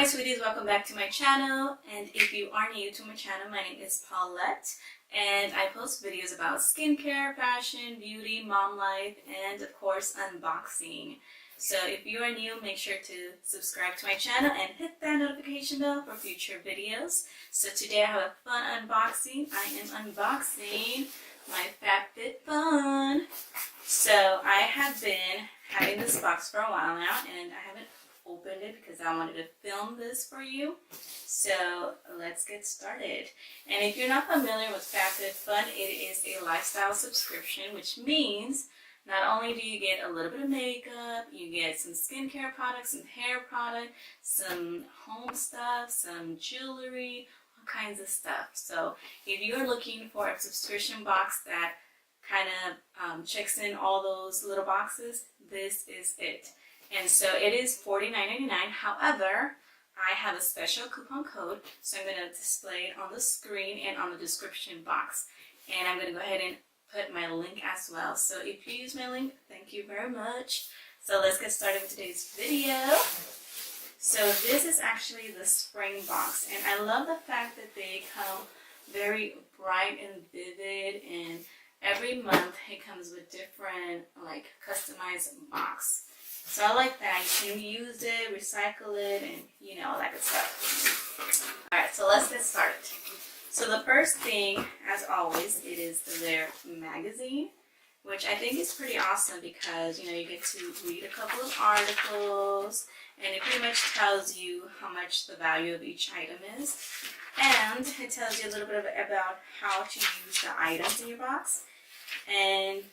my sweeties, welcome back to my channel. And if you are new to my channel, my name is Paulette and I post videos about skincare, fashion, beauty, mom life, and of course unboxing. So if you are new, make sure to subscribe to my channel and hit that notification bell for future videos. So today I have a fun unboxing. I am unboxing my FabFitFun. So I have been having this box for a while now and I haven't opened it because I wanted to film this for you. So let's get started. And if you're not familiar with FabFitFun, it is a lifestyle subscription, which means not only do you get a little bit of makeup, you get some skincare products, some hair product, some home stuff, some jewelry, all kinds of stuff. So if you're looking for a subscription box that kind of checks in all those little boxes, this is it. And so it is $49.99. However, I have a special coupon code, so I'm going to display it on the screen and on the description box. And I'm going to go ahead and put my link as well. So if you use my link, thank you very much. So let's get started with today's video. So this is actually the spring box, and I love the fact that they come very bright and vivid, and every month it comes with different like customized box. So I like that. You can use it, recycle it, and you know, all that good stuff. Alright, so let's get started. So the first thing, as always, it is their magazine, which I think is pretty awesome because, you know, you get to read a couple of articles and it pretty much tells you how much the value of each item is. And it tells you a little bit about how to use the items in your box. And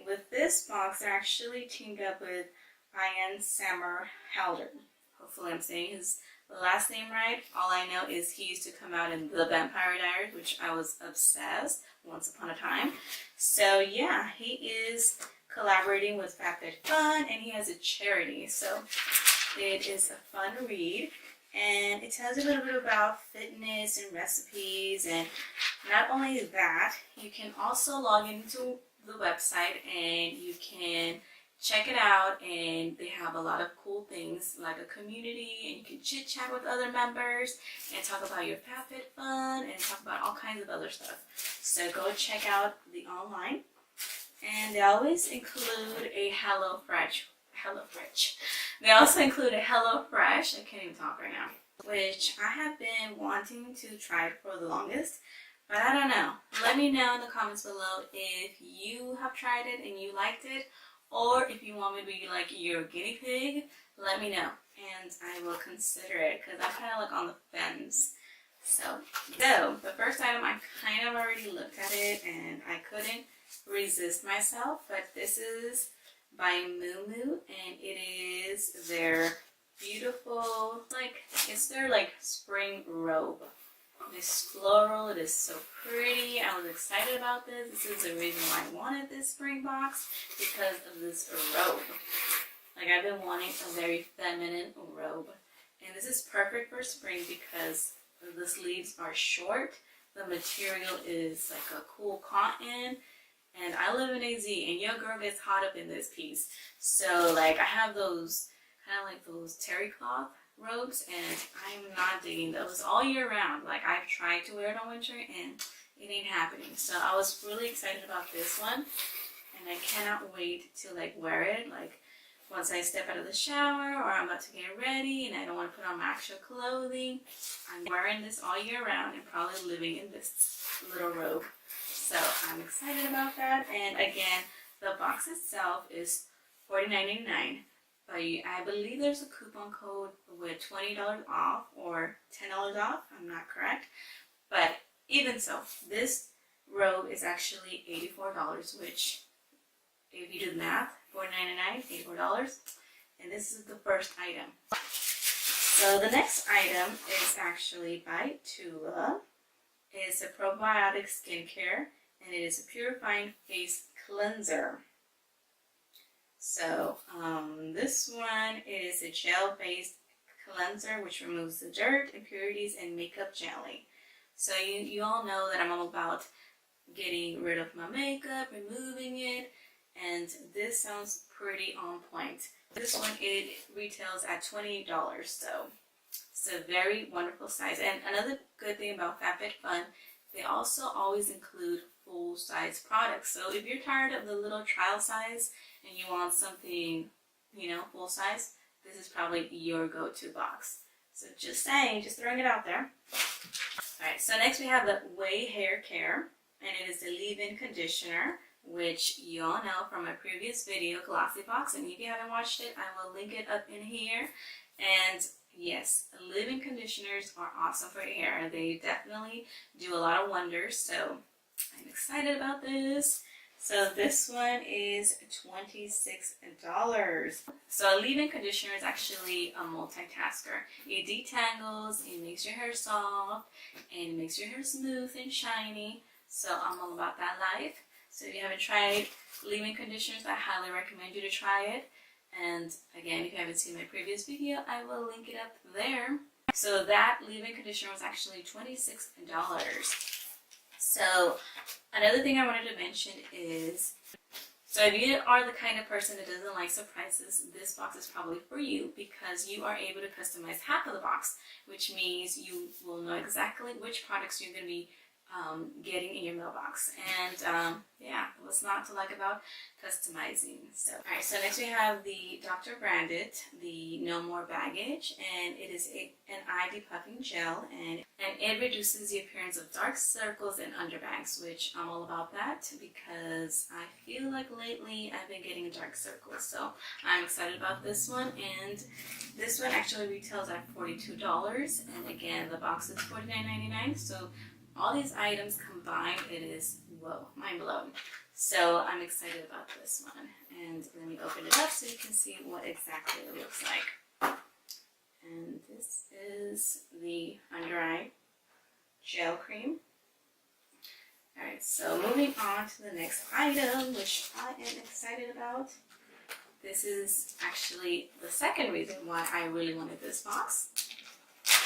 with this box, they're actually teamed up with Ian Somerhalder. Hopefully I'm saying his last name right. All I know is he used to come out in The Vampire Diaries, which I was obsessed once upon a time. So yeah, he is collaborating with FabFitFun and he has a charity. So it is a fun read. And it tells you a little bit about fitness and recipes. And not only that, you can also log into the website and you can check it out, and they have a lot of cool things like a community, and you can chit chat with other members and talk about your FabFitFun and talk about all kinds of other stuff. So go check out the online, and they always include a HelloFresh. They also include a HelloFresh. I can't even talk right now, which I have been wanting to try for the longest, but I don't know. Let me know in the comments below if you have tried it and you liked it, or if you want me to be like your guinea pig, let me know and I will consider it because I'm kind of like on the fence. So the first item, I kind of already looked at it and I couldn't resist myself, but this is by Moo and it is their beautiful, like, it's their like spring robe. It is floral, it is so pretty. I was excited about this. This is the reason why I wanted this spring box, because of this robe. Like, I've been wanting a very feminine robe. And this is perfect for spring because the sleeves are short. The material is like a cool cotton. And I live in AZ and your girl gets hot up in this piece. So like I have those kind of like those terry cloth robes and I'm not digging those all year round. Like I've tried to wear it on winter and it ain't happening. So I was really excited about this one and I cannot wait to like wear it. Like once I step out of the shower or I'm about to get ready and I don't want to put on my actual clothing, I'm wearing this all year round and probably living in this little robe. So I'm excited about that. And again, the box itself is $49.99. But I believe there's a coupon code with $20 off or $10 off. I'm not correct. But even so, this robe is actually $84, which if you do the math, $49.99, $84. And this is the first item. So the next item is actually by Tula. It's a probiotic skincare and it is a purifying face cleanser. So this one is a gel-based cleanser which removes the dirt, impurities, and makeup jelly. So you all know that I'm all about getting rid of my makeup, removing it, and this sounds pretty on point. This one, it retails at $28, so It's a very wonderful size. And another good thing about FabFitFun, they also always include full-size products. So if you're tired of the little trial size and you want something, you know, full size, this is probably your go-to box. So just saying, just throwing it out there. Alright, so next we have the Way Hair Care, and it is the leave-in conditioner, which you all know from my previous video, Glossy Box, and if you haven't watched it, I will link it up in here. And yes, leave-in conditioners are awesome for your hair. They definitely do a lot of wonders, so I'm excited about this. So this one is $26. So a leave-in conditioner is actually a multitasker. It detangles, it makes your hair soft, and it makes your hair smooth and shiny. So I'm all about that life. So if you haven't tried leave-in conditioners, I highly recommend you to try it. And again, if you haven't seen my previous video, I will link it up there. So that leave-in conditioner was actually $26. So another thing I wanted to mention is, so if you are the kind of person that doesn't like surprises, this box is probably for you because you are able to customize half of the box, which means you will know exactly which products you're going to be getting in your mailbox. And yeah, what's not to like about customizing? So alright, so next we have the Dr. Branded, the No More Baggage, and it is an eye depuffing gel, and it reduces the appearance of dark circles and underbangs, which I'm all about that because I feel like lately I've been getting dark circles. So I'm excited about this one, and this one actually retails at $42, and again the box is $49.99. So all these items combined, it is, whoa, mind blown. So I'm excited about this one. And let me open it up so you can see what exactly it looks like. And this is the under eye gel cream. Alright, so moving on to the next item, which I am excited about. This is actually the second reason why I really wanted this box.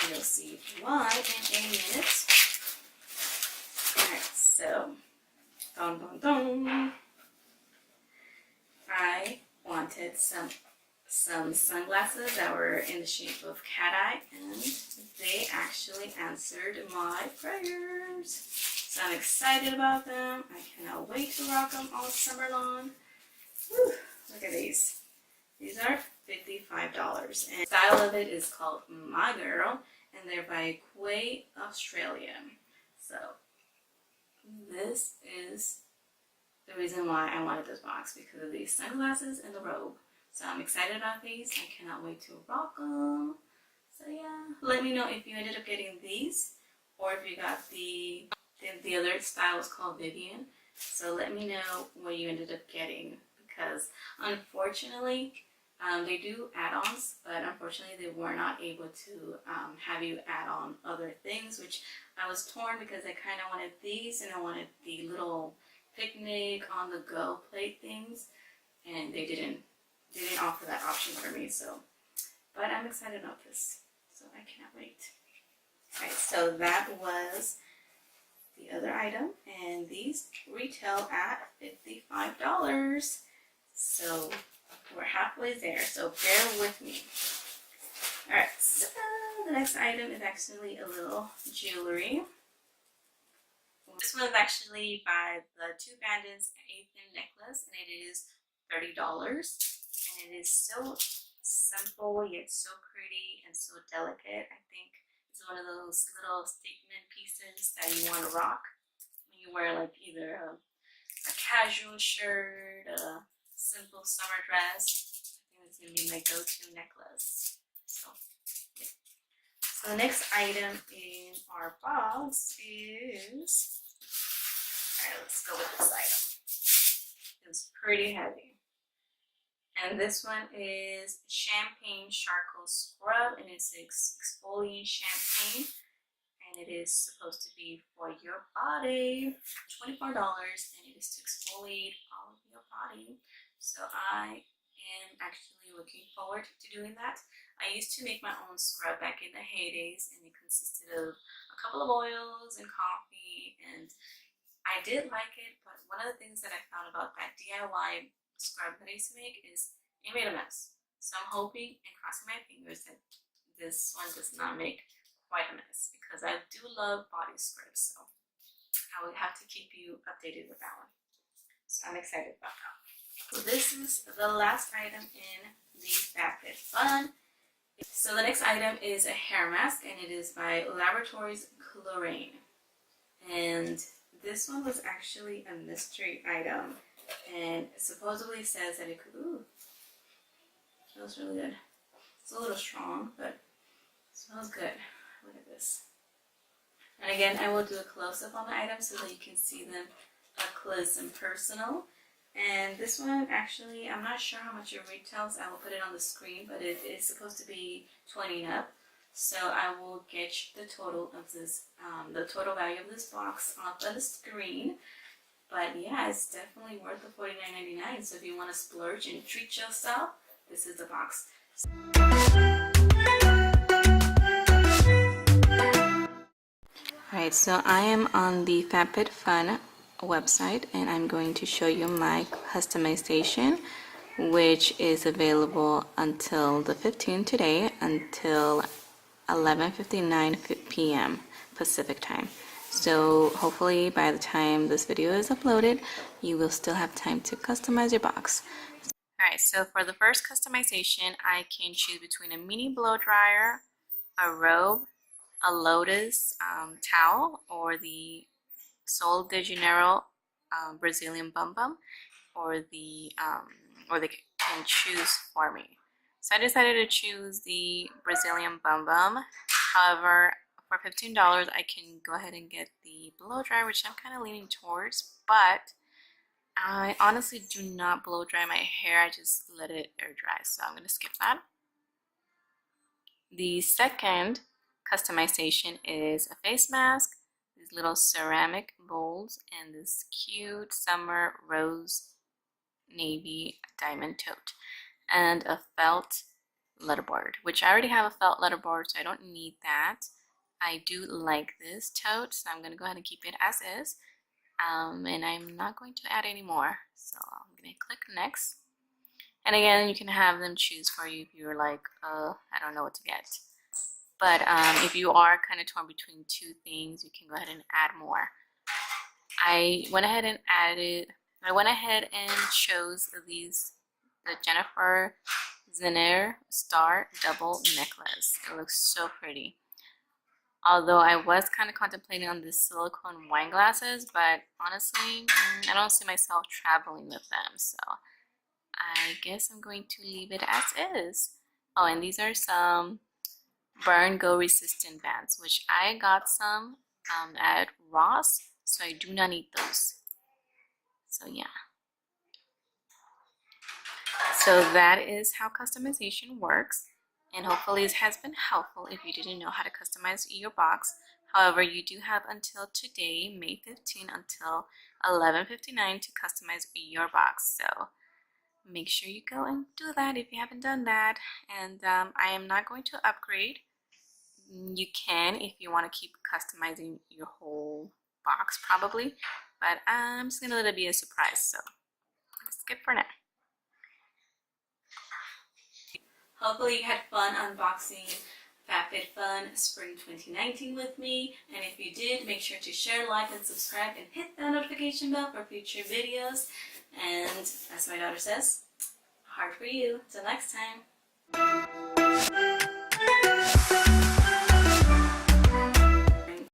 You'll see why in a minute. Alright, so, dun dun dun. I wanted some sunglasses that were in the shape of cat eye, and they actually answered my prayers. So I'm excited about them. I cannot wait to rock them all summer long. Whew, look at these. These are $55, and the style of it is called My Girl, and they're by Quay, Australia. So this is the reason why I wanted this box, because of these sunglasses and the robe. So I'm excited about these. I cannot wait to rock them. So yeah, let me know if you ended up getting these, or if you got the other style was called Vivian. So let me know what you ended up getting, because unfortunately they do add-ons, but unfortunately they were not able to have you add on other things, which I was torn because I kind of wanted these, and I wanted the little picnic on the go plate things, and they didn't offer that option for me. So, but I'm excited about this, so I cannot wait. Alright, so that was the other item, and these retail at $55. So we're halfway there, so bear with me. Alright, so the next item is actually a little jewelry. This one is actually by the Two Bandits 8-pin necklace, and it is $30. And it is so simple yet so pretty and so delicate. I think it's one of those little statement pieces that you want to rock when you wear like either a casual shirt, a simple summer dress. I think it's going to be my go-to necklace. So, yeah. So the next item in our box is, alright, let's go with this item. It's pretty heavy. And this one is Champagne Charcoal Scrub, and it's exfoliating champagne, and it is supposed to be for your body. $24, and it is to exfoliate all of your body. So I am actually looking forward to doing that. I used to make my own scrub back in the heydays, and it consisted of a couple of oils and coffee, and I did like it, but one of the things that I found about that DIY scrub that I used to make is it made a mess. So I'm hoping and crossing my fingers that this one does not make quite a mess, because I do love body scrubs, so I will have to keep you updated with that one. So I'm excited about that. So this is the last item in the FabFitFun. So the next item is a hair mask, and it is by Laboratories Chlorine. And this one was actually a mystery item, and it supposedly says that it could, ooh, smells really good. It's a little strong, but it smells good. Look at this. And again, I will do a close-up on the items so that you can see them up close and personal. And this one, actually, I'm not sure how much it retails. I will put it on the screen, but it is supposed to be 20 and up. So I will get the total of this, the total value of this box off of the screen. But yeah, it's definitely worth the $49.99. So if you want to splurge and treat yourself, this is the box. Alright, so I am on the FabFitFun website, and I'm going to show you my customization, which is available until the 15th today, until 11:59 p.m. Pacific time. So hopefully by the time this video is uploaded, you will still have time to customize your box. Alright, so for the first customization, I can choose between a mini blow dryer, a robe, a lotus towel, or the Sol de Janeiro Brazilian bum bum, or they can choose for me. So I decided to choose the Brazilian bum bum. However, for $15, I can go ahead and get the blow dryer, which I'm kind of leaning towards, but I honestly do not blow dry my hair. I just let it air dry, so I'm going to skip that. The second customization is a face mask, these little ceramic bowls, and this cute summer rose navy diamond tote, and a felt letterboard, which I already have a felt letterboard, so I don't need that. I do like this tote, so I'm going to go ahead and keep it as is, and I'm not going to add any more, so I'm going to click next. And again, you can have them choose for you if you're like, I don't know what to get. But if you are kind of torn between two things, you can go ahead and add more. I went ahead and chose the Jennifer Zenner Star Double Necklace. It looks so pretty. Although I was kind of contemplating on the silicone wine glasses, but honestly, I don't see myself traveling with them, so I guess I'm going to leave it as is. Oh, and these are some burn go resistant bands, which I got some at Ross, so I do not need those. So yeah. So that is how customization works, and hopefully this has been helpful if you didn't know how to customize your box. However, you do have until today, May 15, until 11:59 to customize your box. So make sure you go and do that if you haven't done that. And I am not going to upgrade. You can if you want to keep customizing your whole box probably, but I'm just gonna let it be a surprise, so let's skip for now. Hopefully you had fun unboxing FabFitFun Spring 2019 with me, and if you did, make sure to share, like, and subscribe, and hit that notification bell for future videos. And as my daughter says, heart for you. Till next time.